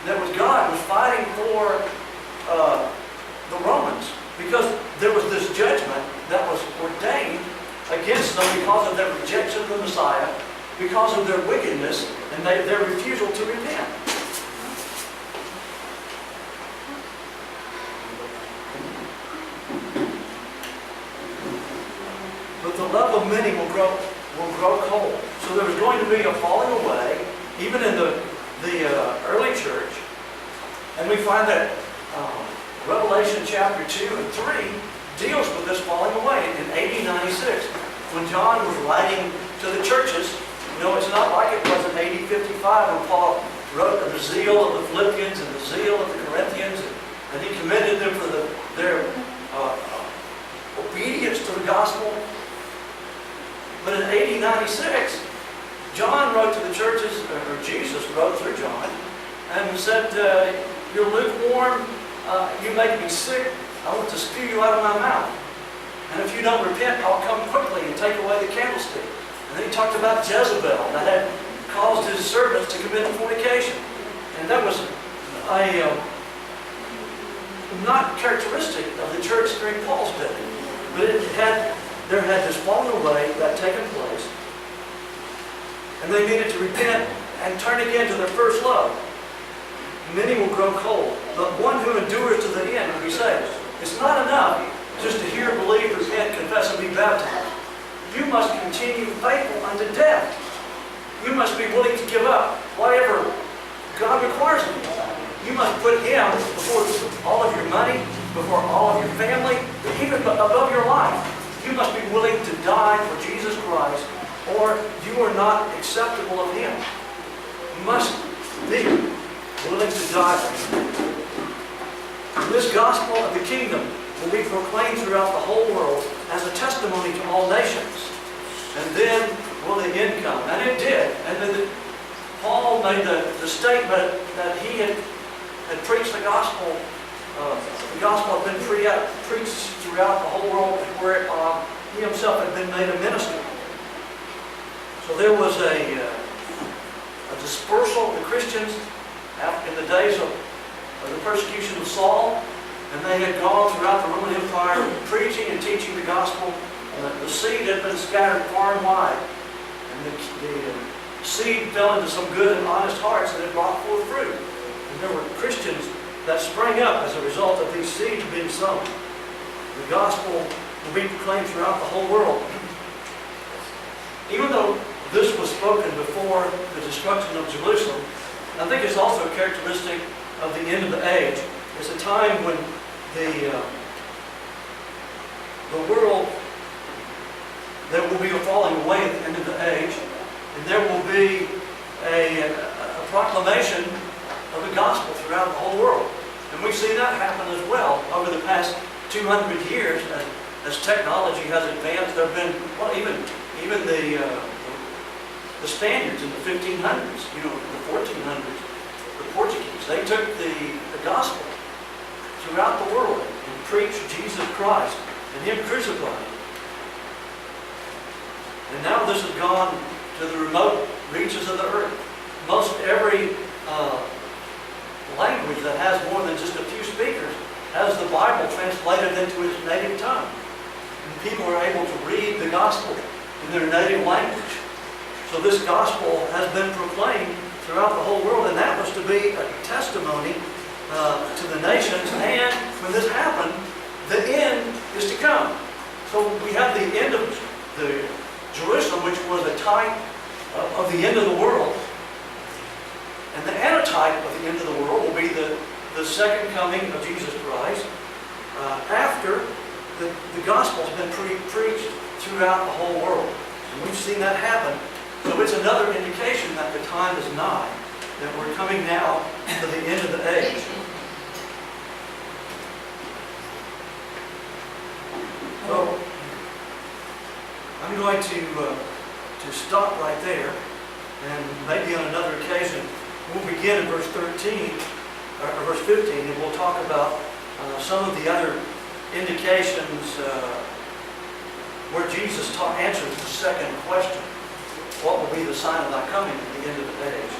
that was God was fighting for the Romans, because there was this judgment that was ordained against them because of their rejection of the Messiah, because of their wickedness and their refusal to repent. But the love of many will grow cold. So there was going to be a falling away, even in the early church. And we find that Revelation chapter 2 and 3 deals with this falling away. In AD 96, when John was writing to the churches, it's not like it was in AD 55 when Paul wrote of the zeal of the Philippians and the zeal of the Corinthians, and he commended them for their obedience to the gospel. But in AD 96, John wrote to the churches, or Jesus wrote through John, and said, "You're lukewarm, you make me sick, I want to spew you out of my mouth. And if you don't repent, I'll come quickly and take away the candlestick." And then he talked about Jezebel that had caused his servants to commit fornication. And that was not characteristic of the church during Paul's day. But there had this falling away that had taken place. And they needed to repent and turn again to their first love. Many will grow cold, but one who endures to the end will be saved. It's not enough just to hear, believe, repent, confess, and be baptized. You must continue faithful unto death. You must be willing to give up whatever God requires of you. You must put Him before all of your money, before all of your family, even above your life. You must be willing to die for Jesus Christ, or you are not acceptable of Him. You must be willing to die for Him. This gospel of the kingdom will be proclaimed throughout the whole world as a testimony to all nations. And then will the end come. And it did. And then Paul made the statement that he had preached the gospel. The gospel had been preached throughout the whole world, where he himself had been made a minister. So there was a dispersal of the Christians in the days of the persecution of Saul, and they had gone throughout the Roman Empire preaching and teaching the gospel. The seed had been scattered far and wide, and the seed fell into some good and honest hearts, and it brought forth fruit. And there were Christians that sprang up as a result of these seeds being sown. The gospel will be proclaimed throughout the whole world. Even though this was spoken before the destruction of Jerusalem, I think it's also a characteristic of the end of the age. It's a time when the world, there will be a falling away at the end of the age, and there will be a proclamation of the gospel throughout the whole world. And we've seen that happen as well over the past 200 years as technology has advanced. There have been, even the Spaniards in the 1500s, the 1400s, the Portuguese, they took the gospel throughout the world and preached Jesus Christ and Him crucified. And now this has gone to the remote reaches of the earth. Most every language that has more than just a few speakers has the Bible translated into its native tongue. And people are able to read the gospel in their native language. So this gospel has been proclaimed throughout the whole world, and that was to be a testimony to the nations. And when this happened, the end is to come. So we have the end of the Jerusalem, which was a type of the end of the world. And the antitype of the end of the world will be the second coming of Jesus Christ after the gospel has been preached throughout the whole world. And we've seen that happen. So it's another indication that the time is nigh, that we're coming now to the end of the age. So I'm going to stop right there, and maybe on another occasion we'll begin in verse 13 or verse 15, and we'll talk about some of the other indications where Jesus answers the second question: what will be the sign of thy coming at the end of the age?